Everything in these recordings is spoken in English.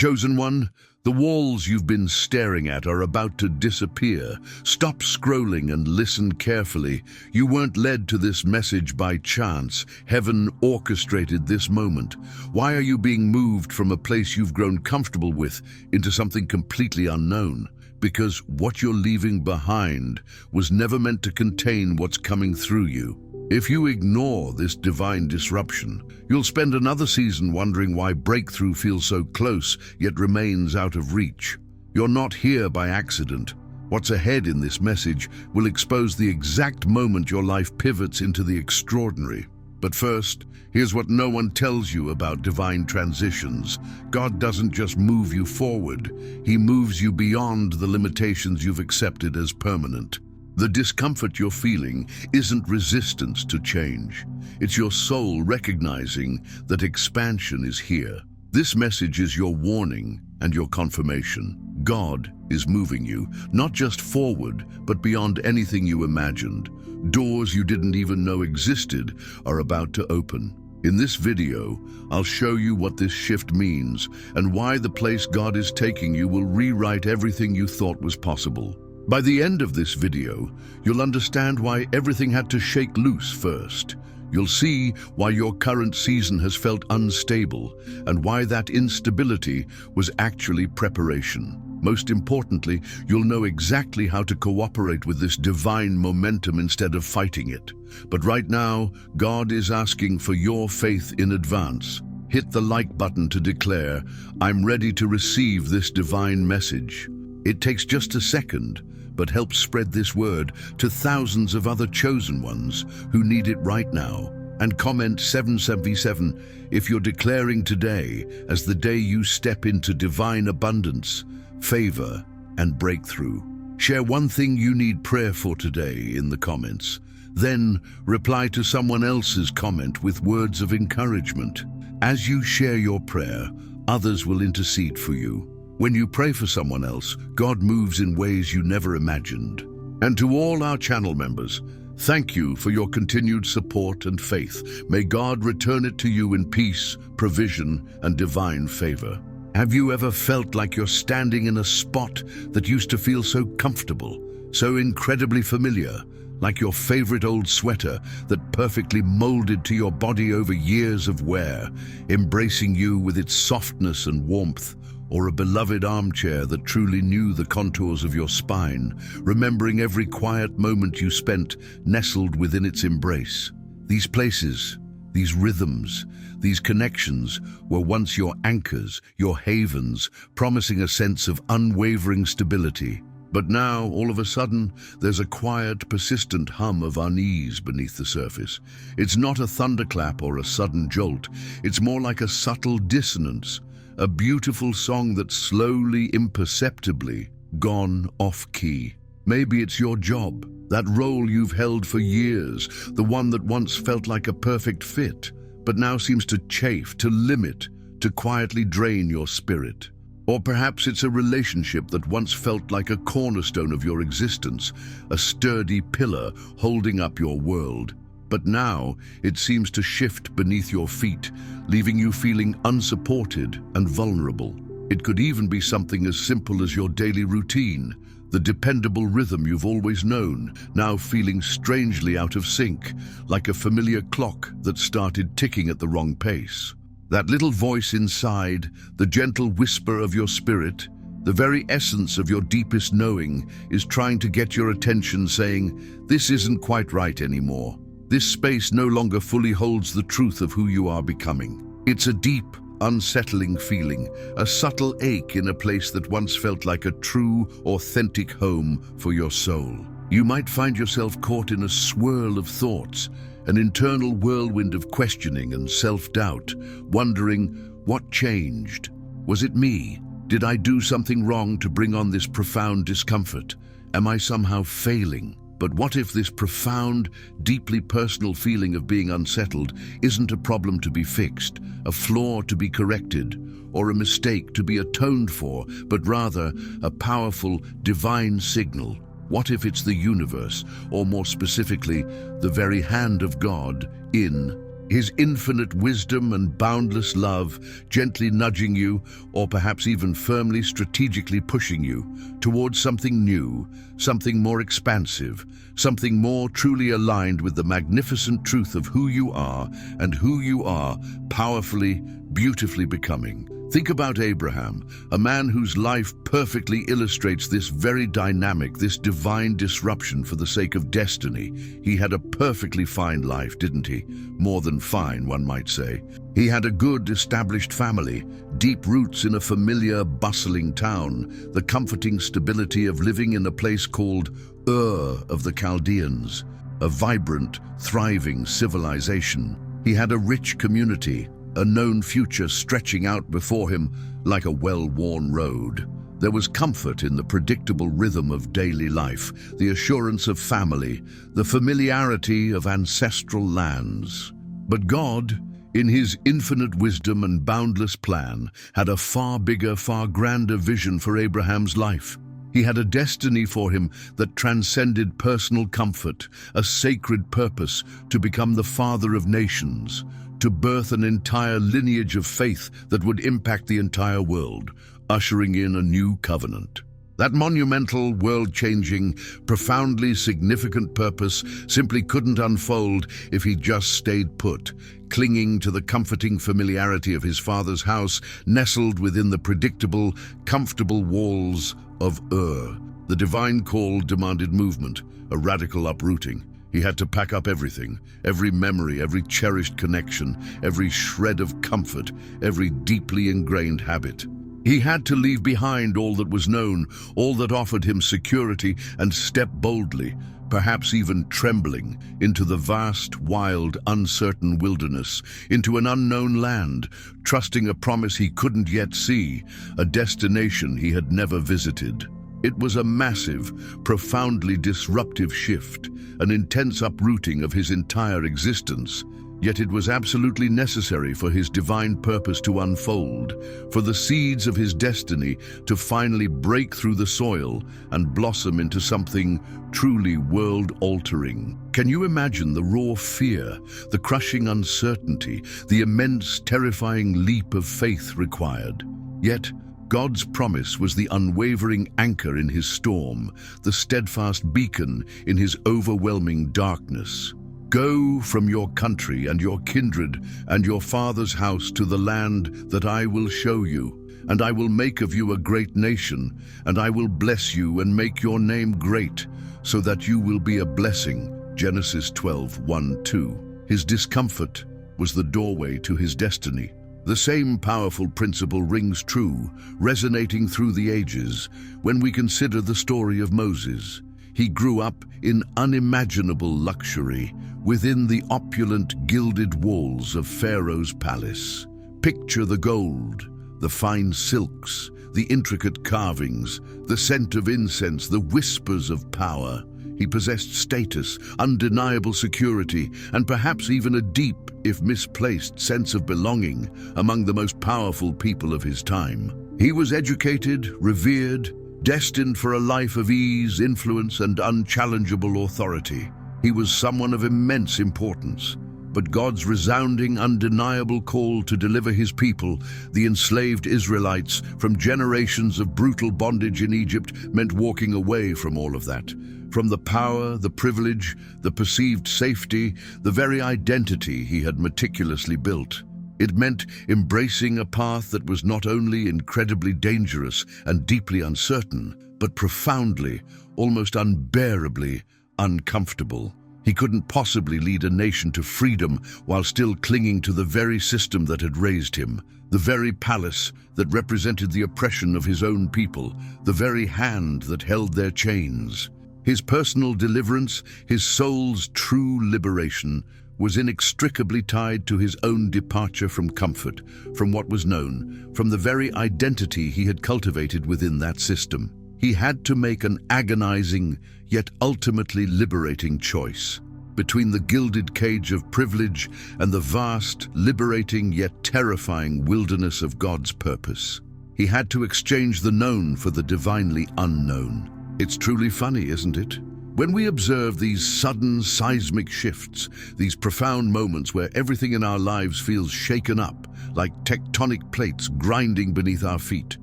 Chosen one, the walls you've been staring at are about to disappear. Stop scrolling and listen carefully. You weren't led to this message by chance. Heaven orchestrated this moment. Why are you being moved from a place you've grown comfortable with into something completely unknown? Because what you're leaving behind was never meant to contain what's coming through you. If you ignore this divine disruption, you'll spend another season wondering why breakthrough feels so close yet remains out of reach. You're not here by accident. What's ahead in this message will expose the exact moment your life pivots into the extraordinary. But first, here's what no one tells you about divine transitions. God doesn't just move you forward, He moves you beyond the limitations you've accepted as permanent. The discomfort you're feeling isn't resistance to change. It's your soul recognizing that expansion is here. This message is your warning and your confirmation. God is moving you, not just forward, but beyond anything you imagined. Doors you didn't even know existed are about to open. In this video, I'll show you what this shift means and why the place God is taking you will rewrite everything you thought was possible. By the end of this video, you'll understand why everything had to shake loose first. You'll see why your current season has felt unstable and why that instability was actually preparation. Most importantly, you'll know exactly how to cooperate with this divine momentum instead of fighting it. But right now, God is asking for your faith in advance. Hit the like button to declare, "I'm ready to receive this divine message." It takes just a second, but help spread this word to thousands of other chosen ones who need it right now. And comment 777 if you're declaring today as the day you step into divine abundance, favor, and breakthrough. Share one thing you need prayer for today in the comments. Then reply to someone else's comment with words of encouragement. As you share your prayer, others will intercede for you. When you pray for someone else, God moves in ways you never imagined. And to all our channel members, thank you for your continued support and faith. May God return it to you in peace, provision, and divine favor. Have you ever felt like you're standing in a spot that used to feel so comfortable, so incredibly familiar, like your favorite old sweater that perfectly molded to your body over years of wear, embracing you with its softness and warmth? Or a beloved armchair that truly knew the contours of your spine, remembering every quiet moment you spent nestled within its embrace? These places, these rhythms, these connections were once your anchors, your havens, promising a sense of unwavering stability. But now, all of a sudden, there's a quiet, persistent hum of unease beneath the surface. It's not a thunderclap or a sudden jolt. It's more like a subtle dissonance, a beautiful song that's slowly, imperceptibly gone off-key. Maybe it's your job, that role you've held for years, the one that once felt like a perfect fit, but now seems to chafe, to limit, to quietly drain your spirit. Or perhaps it's a relationship that once felt like a cornerstone of your existence, a sturdy pillar holding up your world. But now it seems to shift beneath your feet, leaving you feeling unsupported and vulnerable. It could even be something as simple as your daily routine, the dependable rhythm you've always known, now feeling strangely out of sync, like a familiar clock that started ticking at the wrong pace. That little voice inside, the gentle whisper of your spirit, the very essence of your deepest knowing, is trying to get your attention, saying, "This isn't quite right anymore. This space no longer fully holds the truth of who you are becoming." It's a deep, unsettling feeling, a subtle ache in a place that once felt like a true, authentic home for your soul. You might find yourself caught in a swirl of thoughts, an internal whirlwind of questioning and self-doubt, wondering, what changed? Was it me? Did I do something wrong to bring on this profound discomfort? Am I somehow failing? But what if this profound, deeply personal feeling of being unsettled isn't a problem to be fixed, a flaw to be corrected, or a mistake to be atoned for, but rather a powerful, divine signal? What if it's the universe, or more specifically, the very hand of God, in His infinite wisdom and boundless love gently nudging you, or perhaps even firmly strategically pushing you towards something new, something more expansive, something more truly aligned with the magnificent truth of who you are and who you are powerfully, beautifully becoming. Think about Abraham, a man whose life perfectly illustrates this very dynamic, this divine disruption for the sake of destiny. He had a perfectly fine life, didn't he? More than fine, one might say. He had a good, established family, deep roots in a familiar, bustling town, the comforting stability of living in a place called Ur of the Chaldeans, a vibrant, thriving civilization. He had a rich community, a known future stretching out before him like a well-worn road. There was comfort in the predictable rhythm of daily life, the assurance of family, the familiarity of ancestral lands. But God, in his infinite wisdom and boundless plan, had a far bigger, far grander vision for Abraham's life. He had a destiny for him that transcended personal comfort, a sacred purpose to become the father of nations, to birth an entire lineage of faith that would impact the entire world, ushering in a new covenant. That monumental, world-changing, profoundly significant purpose simply couldn't unfold if he just stayed put, clinging to the comforting familiarity of his father's house, nestled within the predictable, comfortable walls of Ur. The divine call demanded movement, a radical uprooting. He had to pack up everything, every memory, every cherished connection, every shred of comfort, every deeply ingrained habit. He had to leave behind all that was known, all that offered him security, and step boldly, perhaps even trembling, into the vast, wild, uncertain wilderness, into an unknown land, trusting a promise he couldn't yet see, a destination he had never visited. It was a massive, profoundly disruptive shift, an intense uprooting of his entire existence. Yet it was absolutely necessary for his divine purpose to unfold, for the seeds of his destiny to finally break through the soil and blossom into something truly world-altering. Can you imagine the raw fear, the crushing uncertainty, the immense, terrifying leap of faith required? Yet, God's promise was the unwavering anchor in his storm, the steadfast beacon in his overwhelming darkness. Go from your country and your kindred and your father's house to the land that I will show you, and I will make of you a great nation, and I will bless you and make your name great, so that you will be a blessing. Genesis 12:1-2. His discomfort was the doorway to his destiny. The same powerful principle rings true, resonating through the ages, when we consider the story of Moses. He grew up in unimaginable luxury within the opulent gilded walls of Pharaoh's palace. Picture the gold, the fine silks, the intricate carvings, the scent of incense, the whispers of power. He possessed status, undeniable security, and perhaps even a deep, if misplaced, sense of belonging among the most powerful people of his time. He was educated, revered, destined for a life of ease, influence, and unchallengeable authority. He was someone of immense importance. But God's resounding, undeniable call to deliver his people, the enslaved Israelites, from generations of brutal bondage in Egypt meant walking away from all of that. From the power, the privilege, the perceived safety, the very identity he had meticulously built. It meant embracing a path that was not only incredibly dangerous and deeply uncertain, but profoundly, almost unbearably uncomfortable. He couldn't possibly lead a nation to freedom while still clinging to the very system that had raised him, the very palace that represented the oppression of his own people, the very hand that held their chains. His personal deliverance, his soul's true liberation, was inextricably tied to his own departure from comfort, from what was known, from the very identity he had cultivated within that system. He had to make an agonizing, yet ultimately liberating choice between the gilded cage of privilege and the vast, liberating yet terrifying wilderness of God's purpose. He had to exchange the known for the divinely unknown. It's truly funny, isn't it? When we observe these sudden seismic shifts, these profound moments where everything in our lives feels shaken up, like tectonic plates grinding beneath our feet,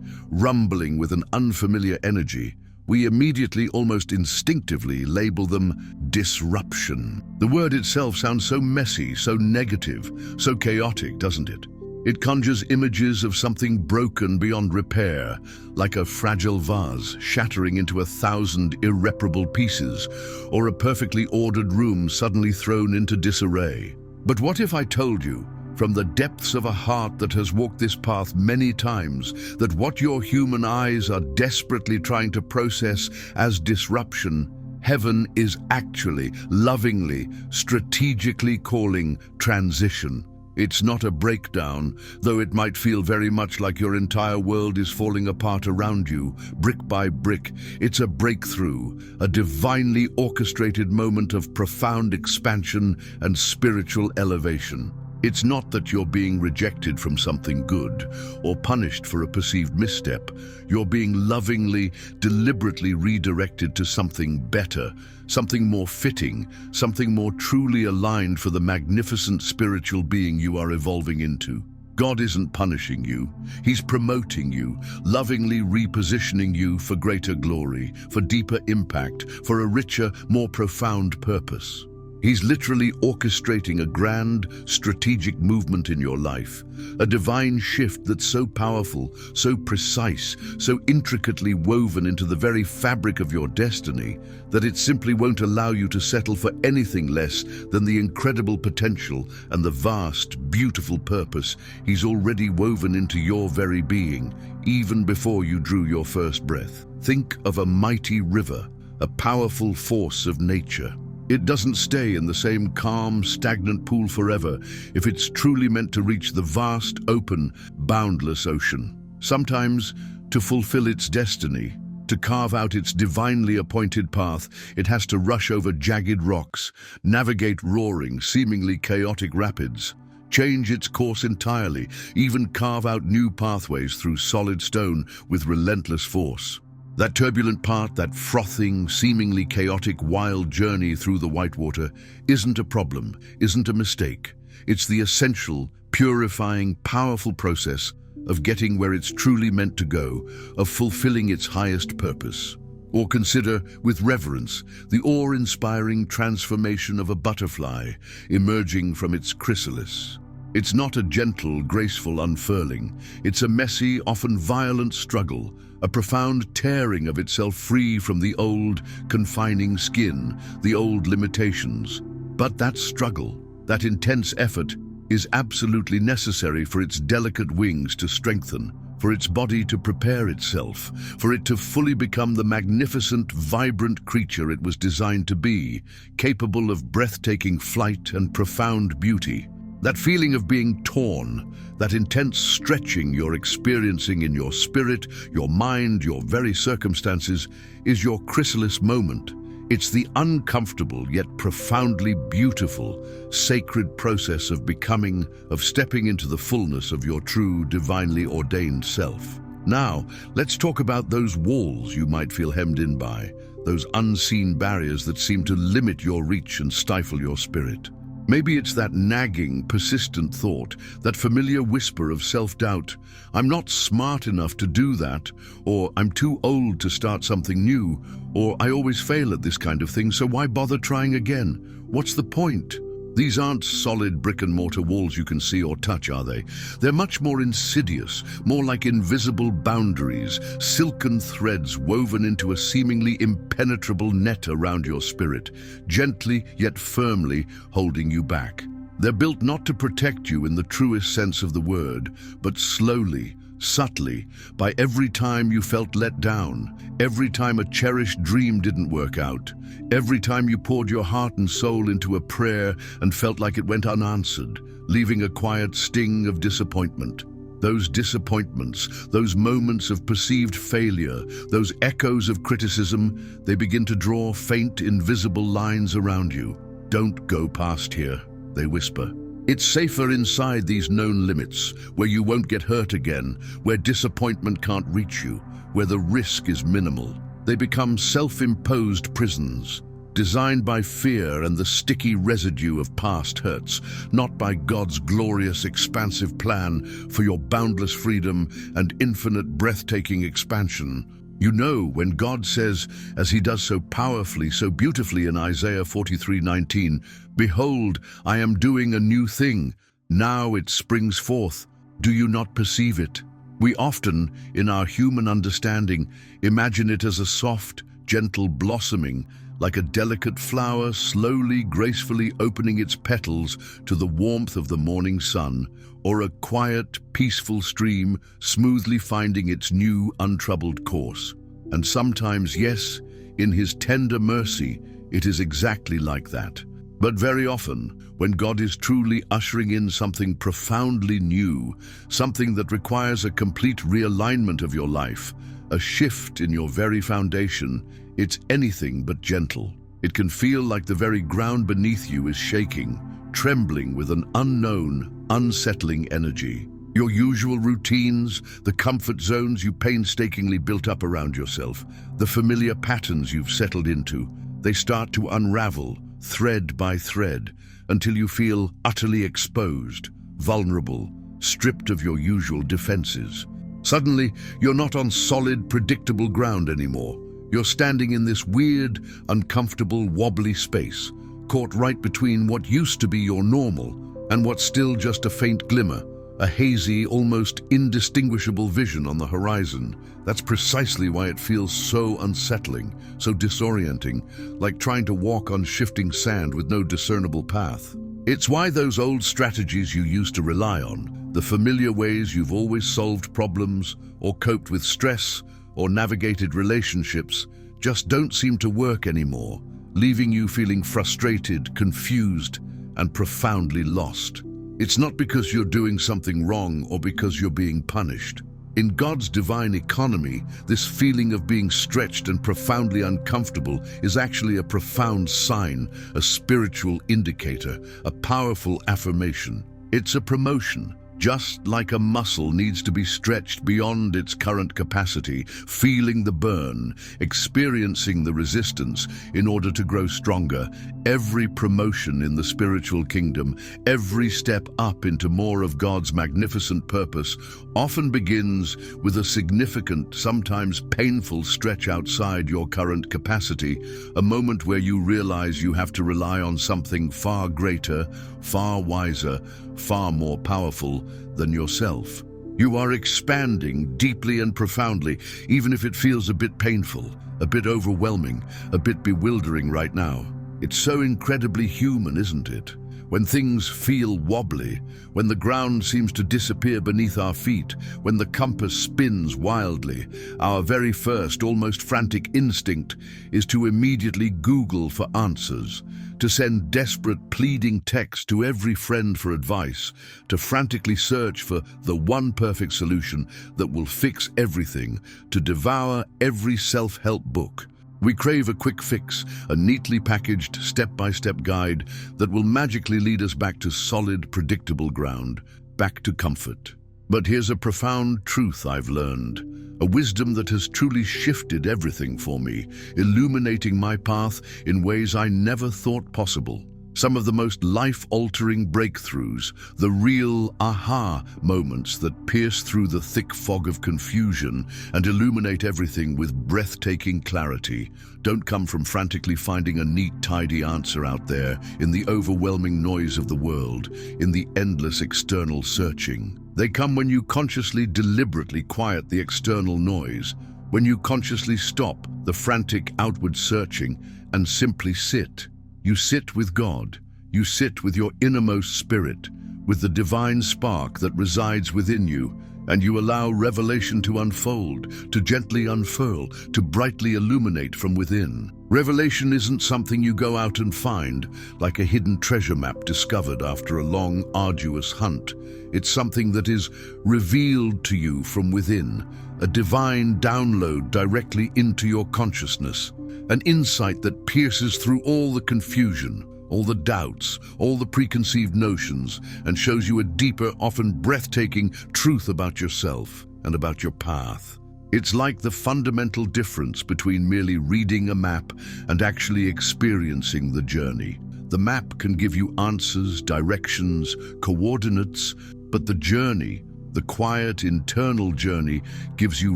rumbling with an unfamiliar energy, we immediately, almost instinctively, label them disruption. The word itself sounds so messy, so negative, so chaotic, doesn't it? It conjures images of something broken beyond repair, like a fragile vase shattering into 1,000 irreparable pieces, or a perfectly ordered room suddenly thrown into disarray. But what if I told you, from the depths of a heart that has walked this path many times, that what your human eyes are desperately trying to process as disruption, heaven is actually, lovingly, strategically calling transition? It's not a breakdown, though it might feel very much like your entire world is falling apart around you, brick by brick. It's a breakthrough, a divinely orchestrated moment of profound expansion and spiritual elevation. It's not that you're being rejected from something good or punished for a perceived misstep. You're being lovingly, deliberately redirected to something better, something more fitting, something more truly aligned for the magnificent spiritual being you are evolving into. God isn't punishing you. He's promoting you, lovingly repositioning you for greater glory, for deeper impact, for a richer, more profound purpose. He's literally orchestrating a grand, strategic movement in your life, a divine shift that's so powerful, so precise, so intricately woven into the very fabric of your destiny that it simply won't allow you to settle for anything less than the incredible potential and the vast, beautiful purpose He's already woven into your very being, even before you drew your first breath. Think of a mighty river, a powerful force of nature. It doesn't stay in the same calm, stagnant pool forever if it's truly meant to reach the vast, open, boundless ocean. Sometimes, to fulfill its destiny, to carve out its divinely appointed path, it has to rush over jagged rocks, navigate roaring, seemingly chaotic rapids, change its course entirely, even carve out new pathways through solid stone with relentless force. That turbulent part, that frothing, seemingly chaotic, wild journey through the whitewater isn't a problem, isn't a mistake. It's the essential, purifying, powerful process of getting where it's truly meant to go, of fulfilling its highest purpose. Or consider, with reverence, the awe-inspiring transformation of a butterfly emerging from its chrysalis. It's not a gentle, graceful unfurling. It's a messy, often violent struggle, a profound tearing of itself free from the old, confining skin, the old limitations. But that struggle, that intense effort, is absolutely necessary for its delicate wings to strengthen, for its body to prepare itself, for it to fully become the magnificent, vibrant creature it was designed to be, capable of breathtaking flight and profound beauty. That feeling of being torn, that intense stretching you're experiencing in your spirit, your mind, your very circumstances, is your chrysalis moment. It's the uncomfortable yet profoundly beautiful, sacred process of becoming, of stepping into the fullness of your true, divinely ordained self. Now, let's talk about those walls you might feel hemmed in by, those unseen barriers that seem to limit your reach and stifle your spirit. Maybe it's that nagging, persistent thought, that familiar whisper of self-doubt. I'm not smart enough to do that, or I'm too old to start something new, or I always fail at this kind of thing, so why bother trying again? What's the point? These aren't solid brick-and-mortar walls you can see or touch, are they? They're much more insidious, more like invisible boundaries, silken threads woven into a seemingly impenetrable net around your spirit, gently yet firmly holding you back. They're built not to protect you in the truest sense of the word, but slowly, subtly, by every time you felt let down, every time a cherished dream didn't work out, every time you poured your heart and soul into a prayer and felt like it went unanswered, leaving a quiet sting of disappointment. Those disappointments, those moments of perceived failure, those echoes of criticism, they begin to draw faint, invisible lines around you. Don't go past here, they whisper. It's safer inside these known limits, where you won't get hurt again, where disappointment can't reach you, where the risk is minimal. They become self-imposed prisons, designed by fear and the sticky residue of past hurts, not by God's glorious, expansive plan for your boundless freedom and infinite, breathtaking expansion. You know when God says, as he does so powerfully, so beautifully in Isaiah 43:19, "Behold, I am doing a new thing. Now it springs forth. Do you not perceive it?" We often, in our human understanding, imagine it as a soft, gentle blossoming, like a delicate flower slowly, gracefully opening its petals to the warmth of the morning sun, or a quiet, peaceful stream smoothly finding its new, untroubled course. And sometimes, yes, in his tender mercy, it is exactly like that. But very often, when God is truly ushering in something profoundly new, something that requires a complete realignment of your life, a shift in your very foundation, it's anything but gentle. It can feel like the very ground beneath you is shaking, trembling with an unknown, unsettling energy. Your usual routines, the comfort zones you painstakingly built up around yourself, the familiar patterns you've settled into, they start to unravel, thread by thread, until you feel utterly exposed, vulnerable, stripped of your usual defenses. Suddenly, you're not on solid, predictable ground anymore. You're standing in this weird, uncomfortable, wobbly space, caught right between what used to be your normal and what's still just a faint glimmer, a hazy, almost indistinguishable vision on the horizon. That's precisely why it feels so unsettling, so disorienting, like trying to walk on shifting sand with no discernible path. It's why those old strategies you used to rely on, the familiar ways you've always solved problems or coped with stress or navigated relationships, just don't seem to work anymore, leaving you feeling frustrated, confused, and profoundly lost. It's not because you're doing something wrong or because you're being punished. In God's divine economy, this feeling of being stretched and profoundly uncomfortable is actually a profound sign, a spiritual indicator, a powerful affirmation. It's a promotion. Just like a muscle needs to be stretched beyond its current capacity, feeling the burn, experiencing the resistance in order to grow stronger, every promotion in the spiritual kingdom, every step up into more of God's magnificent purpose, often begins with a significant, sometimes painful stretch outside your current capacity, a moment where you realize you have to rely on something far greater, far wiser, far more powerful than yourself. You are expanding deeply and profoundly, even if it feels a bit painful, a bit overwhelming, a bit bewildering right now. It's so incredibly human, isn't it? When things feel wobbly, when the ground seems to disappear beneath our feet, when the compass spins wildly, our very first, almost frantic instinct is to immediately Google for answers, to send desperate, pleading texts to every friend for advice, to frantically search for the one perfect solution that will fix everything, to devour every self-help book. We crave a quick fix, a neatly packaged step-by-step guide that will magically lead us back to solid, predictable ground, back to comfort. But here's a profound truth I've learned, a wisdom that has truly shifted everything for me, illuminating my path in ways I never thought possible. Some of the most life-altering breakthroughs, the real aha moments that pierce through the thick fog of confusion and illuminate everything with breathtaking clarity, don't come from frantically finding a neat, tidy answer out there in the overwhelming noise of the world, in the endless external searching. They come when you consciously, deliberately quiet the external noise, when you consciously stop the frantic outward searching and simply sit. You sit with God. You sit with your innermost spirit, with the divine spark that resides within you, and you allow revelation to unfold, to gently unfurl, to brightly illuminate from within. Revelation isn't something you go out and find, like a hidden treasure map discovered after a long, arduous hunt. It's something that is revealed to you from within, a divine download directly into your consciousness. An insight that pierces through all the confusion, all the doubts, all the preconceived notions, and shows you a deeper, often breathtaking truth about yourself and about your path. It's like the fundamental difference between merely reading a map and actually experiencing the journey. The map can give you answers, directions, coordinates, but the journey, the quiet internal journey, gives you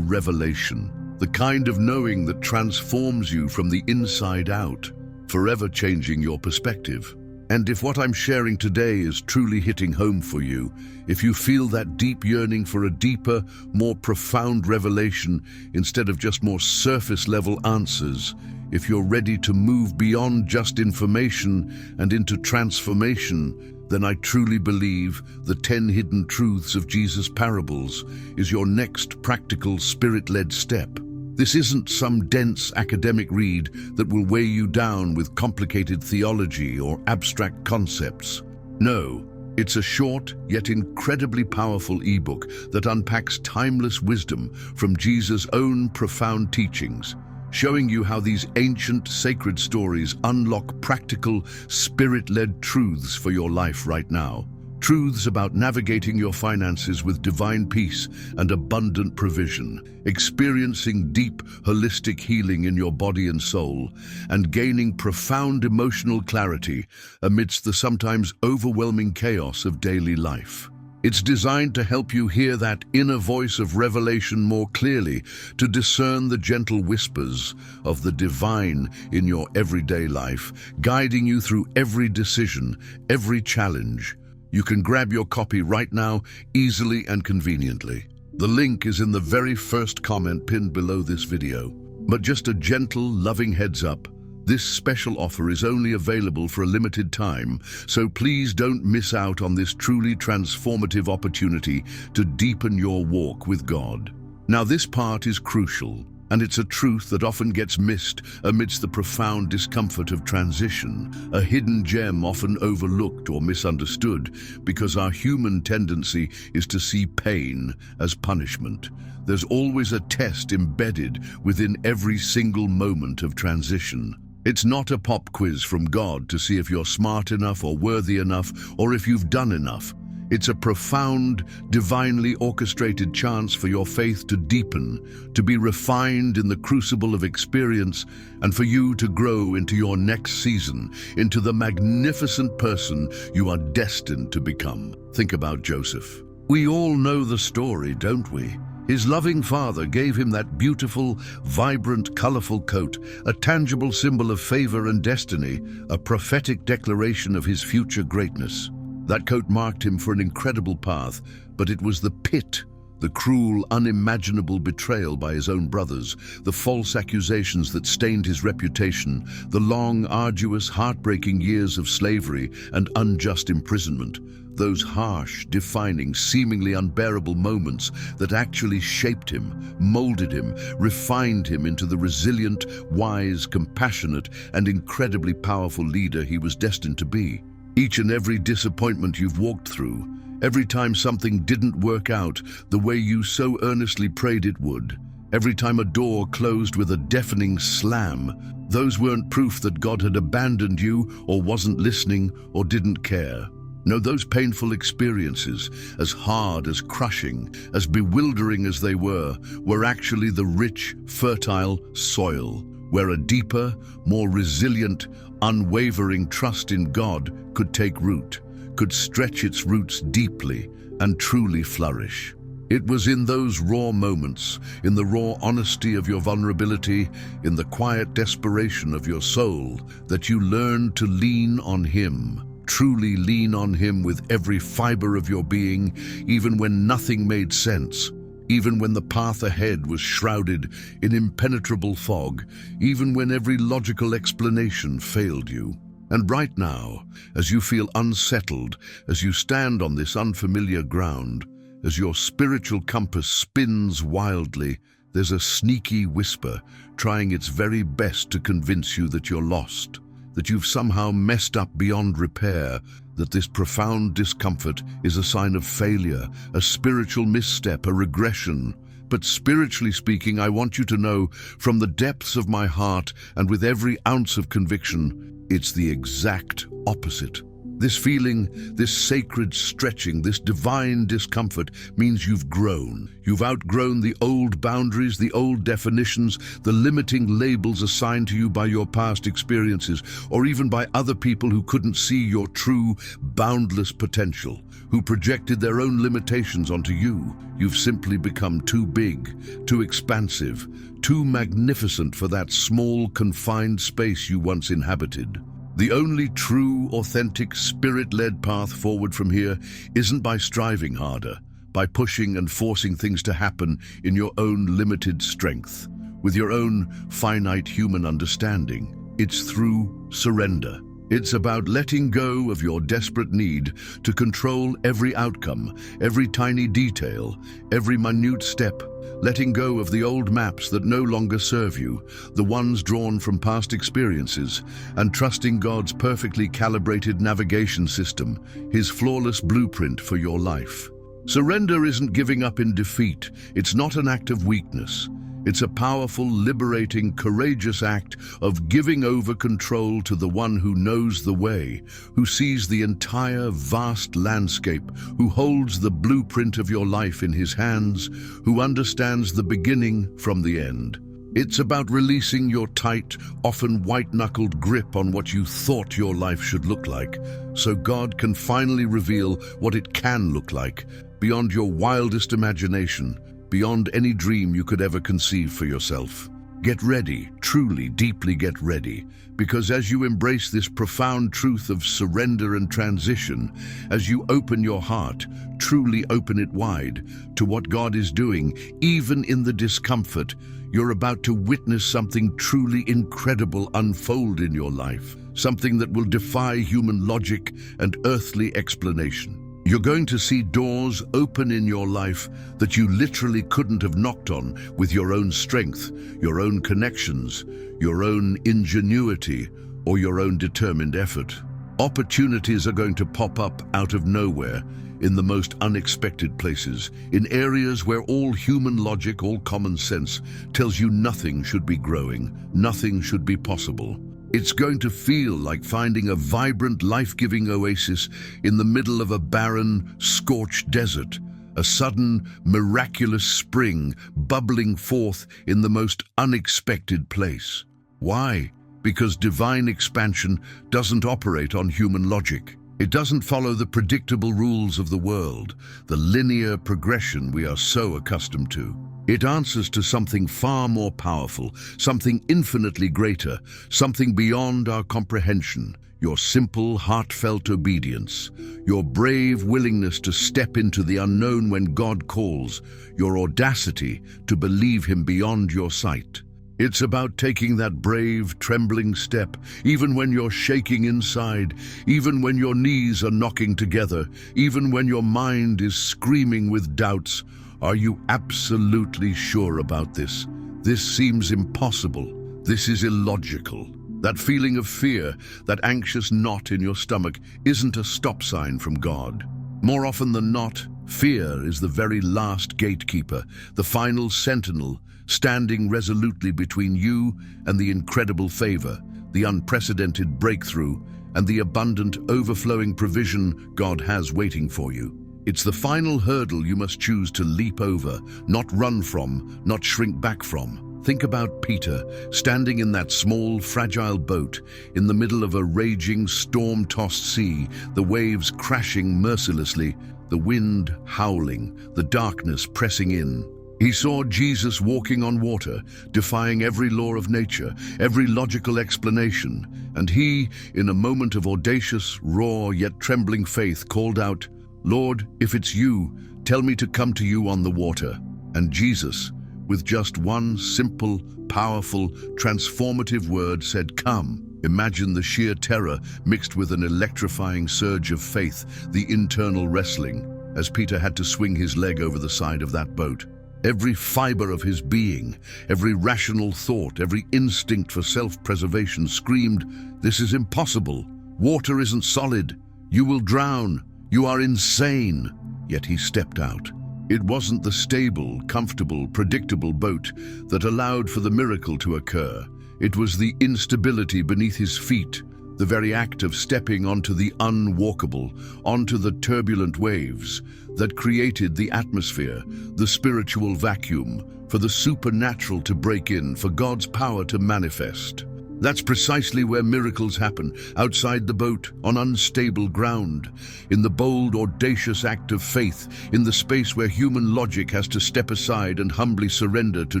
revelation, the kind of knowing that transforms you from the inside out, forever changing your perspective. And if what I'm sharing today is truly hitting home for you, if you feel that deep yearning for a deeper, more profound revelation instead of just more surface-level answers, if you're ready to move beyond just information and into transformation, then I truly believe the 10 hidden truths of Jesus' parables is your next practical spirit-led step. This isn't some dense academic read that will weigh you down with complicated theology or abstract concepts. No, it's a short yet incredibly powerful ebook that unpacks timeless wisdom from Jesus' own profound teachings, showing you how these ancient sacred stories unlock practical, spirit-led truths for your life right now. Truths about navigating your finances with divine peace and abundant provision, experiencing deep, holistic healing in your body and soul, and gaining profound emotional clarity amidst the sometimes overwhelming chaos of daily life. It's designed to help you hear that inner voice of revelation more clearly, to discern the gentle whispers of the divine in your everyday life, guiding you through every decision, every challenge. You can grab your copy right now, easily and conveniently. The link is in the very first comment pinned below this video. But just a gentle, loving heads up, this special offer is only available for a limited time, so please don't miss out on this truly transformative opportunity to deepen your walk with God. Now, this part is crucial, and it's a truth that often gets missed amidst the profound discomfort of transition, a hidden gem often overlooked or misunderstood because our human tendency is to see pain as punishment. There's always a test embedded within every single moment of transition. It's not a pop quiz from God to see if you're smart enough or worthy enough or if you've done enough. It's a profound, divinely orchestrated chance for your faith to deepen, to be refined in the crucible of experience, and for you to grow into your next season, into the magnificent person you are destined to become. Think about Joseph. We all know the story, don't we? His loving father gave him that beautiful, vibrant, colorful coat, a tangible symbol of favor and destiny, a prophetic declaration of his future greatness. That coat marked him for an incredible path, but it was the pit, the cruel, unimaginable betrayal by his own brothers, the false accusations that stained his reputation, the long, arduous, heartbreaking years of slavery and unjust imprisonment, those harsh, defining, seemingly unbearable moments that actually shaped him, molded him, refined him into the resilient, wise, compassionate, and incredibly powerful leader he was destined to be. Each and every disappointment you've walked through, every time something didn't work out the way you so earnestly prayed it would, every time a door closed with a deafening slam, those weren't proof that God had abandoned you or wasn't listening or didn't care. No, those painful experiences, as hard, as crushing, as bewildering as they were actually the rich, fertile soil where a deeper, more resilient, unwavering trust in God could take root, could stretch its roots deeply and truly flourish. It was in those raw moments, in the raw honesty of your vulnerability, in the quiet desperation of your soul, that you learned to lean on Him, truly lean on Him with every fiber of your being, even when nothing made sense, even when the path ahead was shrouded in impenetrable fog, even when every logical explanation failed you. And right now, as you feel unsettled, as you stand on this unfamiliar ground, as your spiritual compass spins wildly, there's a sneaky whisper trying its very best to convince you that you're lost, that you've somehow messed up beyond repair, that this profound discomfort is a sign of failure, a spiritual misstep, a regression. But spiritually speaking, I want you to know from the depths of my heart and with every ounce of conviction, it's the exact opposite. This feeling, this sacred stretching, this divine discomfort means you've grown. You've outgrown the old boundaries, the old definitions, the limiting labels assigned to you by your past experiences, or even by other people who couldn't see your true, boundless potential, who projected their own limitations onto you. You've simply become too big, too expansive, too magnificent for that small, confined space you once inhabited. The only true, authentic, spirit-led path forward from here isn't by striving harder, by pushing and forcing things to happen in your own limited strength, with your own finite human understanding. It's through surrender. It's about letting go of your desperate need to control every outcome, every tiny detail, every minute step, letting go of the old maps that no longer serve you, the ones drawn from past experiences, and trusting God's perfectly calibrated navigation system, His flawless blueprint for your life. Surrender isn't giving up in defeat. It's not an act of weakness. It's a powerful, liberating, courageous act of giving over control to the one who knows the way, who sees the entire vast landscape, who holds the blueprint of your life in his hands, who understands the beginning from the end. It's about releasing your tight, often white-knuckled grip on what you thought your life should look like, so God can finally reveal what it can look like, beyond your wildest imagination, beyond any dream you could ever conceive for yourself. Get ready, truly, deeply get ready, because as you embrace this profound truth of surrender and transition, as you open your heart, truly open it wide, to what God is doing, even in the discomfort, you're about to witness something truly incredible unfold in your life, something that will defy human logic and earthly explanation. You're going to see doors open in your life that you literally couldn't have knocked on with your own strength, your own connections, your own ingenuity, or your own determined effort. Opportunities are going to pop up out of nowhere, in the most unexpected places, in areas where all human logic, all common sense, tells you nothing should be growing, nothing should be possible. It's going to feel like finding a vibrant, life-giving oasis in the middle of a barren, scorched desert, a sudden, miraculous spring bubbling forth in the most unexpected place. Why? Because divine expansion doesn't operate on human logic. It doesn't follow the predictable rules of the world, the linear progression we are so accustomed to. It answers to something far more powerful, something infinitely greater, something beyond our comprehension. Your simple, heartfelt obedience, your brave willingness to step into the unknown when God calls, your audacity to believe Him beyond your sight. It's about taking that brave, trembling step, even when you're shaking inside, even when your knees are knocking together, even when your mind is screaming with doubts. Are you absolutely sure about this? This seems impossible. This is illogical. That feeling of fear, that anxious knot in your stomach, isn't a stop sign from God. More often than not, fear is the very last gatekeeper, the final sentinel, standing resolutely between you and the incredible favor, the unprecedented breakthrough, and the abundant, overflowing provision God has waiting for you. It's the final hurdle you must choose to leap over, not run from, not shrink back from. Think about Peter, standing in that small, fragile boat, in the middle of a raging, storm-tossed sea, the waves crashing mercilessly, the wind howling, the darkness pressing in. He saw Jesus walking on water, defying every law of nature, every logical explanation, and he, in a moment of audacious, raw, yet trembling faith, called out, "Lord, if it's you, tell me to come to you on the water." And Jesus, with just one simple, powerful, transformative word, said, "Come." Imagine the sheer terror mixed with an electrifying surge of faith, the internal wrestling, as Peter had to swing his leg over the side of that boat. Every fiber of his being, every rational thought, every instinct for self-preservation screamed, "This is impossible. Water isn't solid. You will drown. You are insane." Yet he stepped out. It wasn't the stable, comfortable, predictable boat that allowed for the miracle to occur. It was the instability beneath his feet, The very act of stepping onto the unwalkable, onto the turbulent waves that created the atmosphere, the spiritual vacuum, for the supernatural to break in, for God's power to manifest. That's precisely where miracles happen, outside the boat, on unstable ground, in the bold, audacious act of faith, in the space where human logic has to step aside and humbly surrender to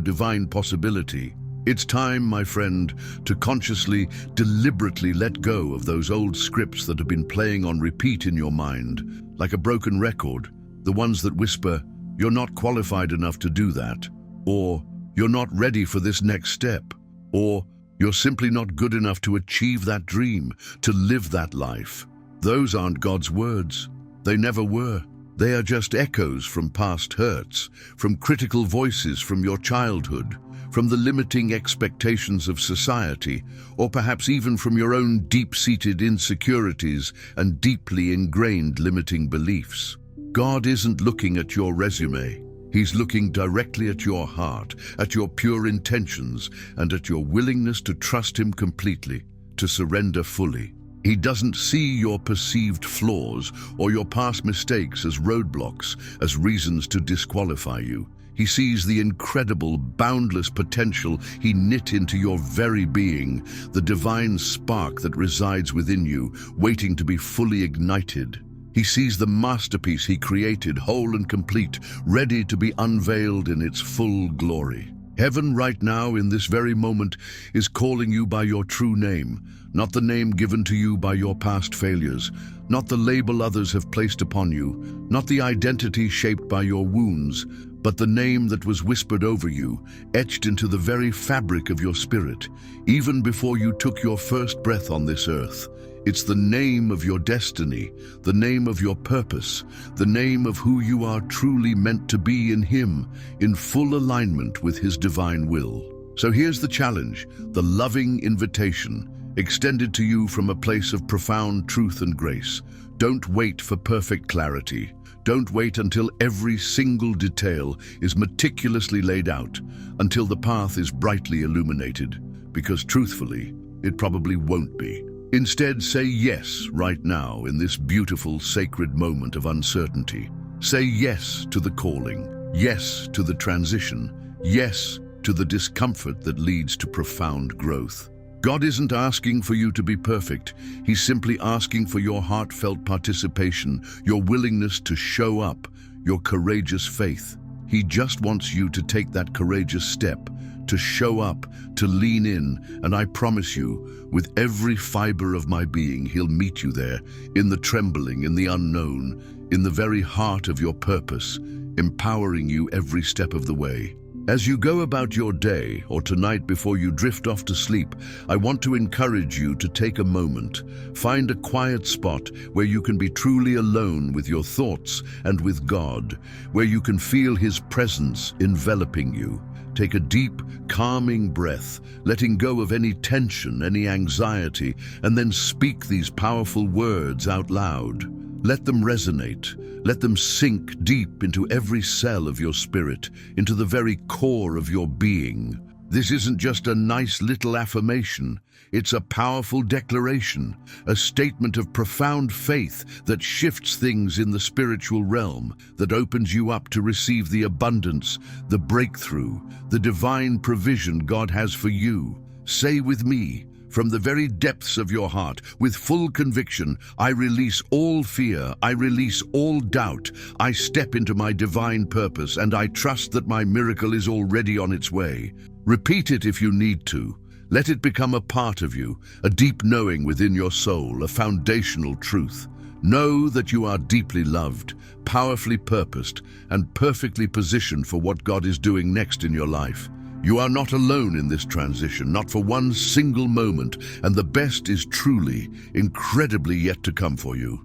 divine possibility. It's time, my friend, to consciously, deliberately let go of those old scripts that have been playing on repeat in your mind, like a broken record, the ones that whisper, "You're not qualified enough to do that," or "You're not ready for this next step," or "You're simply not good enough to achieve that dream, to live that life." Those aren't God's words. They never were. They are just echoes from past hurts, from critical voices from your childhood, from the limiting expectations of society, or perhaps even from your own deep-seated insecurities and deeply ingrained limiting beliefs. God isn't looking at your resume. He's looking directly at your heart, at your pure intentions, and at your willingness to trust Him completely, to surrender fully. He doesn't see your perceived flaws or your past mistakes as roadblocks, as reasons to disqualify you. He sees the incredible, boundless potential He knit into your very being, the divine spark that resides within you, waiting to be fully ignited. He sees the masterpiece He created, whole and complete, ready to be unveiled in its full glory. Heaven right now, in this very moment, is calling you by your true name, not the name given to you by your past failures, not the label others have placed upon you, not the identity shaped by your wounds, but the name that was whispered over you, etched into the very fabric of your spirit, even before you took your first breath on this earth. It's the name of your destiny, the name of your purpose, the name of who you are truly meant to be in Him, in full alignment with His divine will. So here's the challenge, the loving invitation, extended to you from a place of profound truth and grace. Don't wait for perfect clarity. Don't wait until every single detail is meticulously laid out, until the path is brightly illuminated, because truthfully, it probably won't be. Instead, say yes right now in this beautiful, sacred moment of uncertainty. Say yes to the calling, yes to the transition, yes to the discomfort that leads to profound growth. God isn't asking for you to be perfect. He's simply asking for your heartfelt participation, your willingness to show up, your courageous faith. He just wants you to take that courageous step, to show up, to lean in, and I promise you, with every fiber of my being, He'll meet you there, in the trembling, in the unknown, in the very heart of your purpose, empowering you every step of the way. As you go about your day, or tonight before you drift off to sleep, I want to encourage you to take a moment. Find a quiet spot where you can be truly alone with your thoughts and with God, where you can feel His presence enveloping you. Take a deep, calming breath, letting go of any tension, any anxiety, and then speak these powerful words out loud. Let them resonate. Let them sink deep into every cell of your spirit, into the very core of your being. This isn't just a nice little affirmation. It's a powerful declaration, a statement of profound faith that shifts things in the spiritual realm, that opens you up to receive the abundance, the breakthrough, the divine provision God has for you. Say with me, from the very depths of your heart, with full conviction, I release all fear, I release all doubt, I step into my divine purpose, and I trust that my miracle is already on its way. Repeat it if you need to. Let it become a part of you, a deep knowing within your soul, a foundational truth. Know that you are deeply loved, powerfully purposed, and perfectly positioned for what God is doing next in your life. You are not alone in this transition, not for one single moment, and the best is truly, incredibly yet to come for you.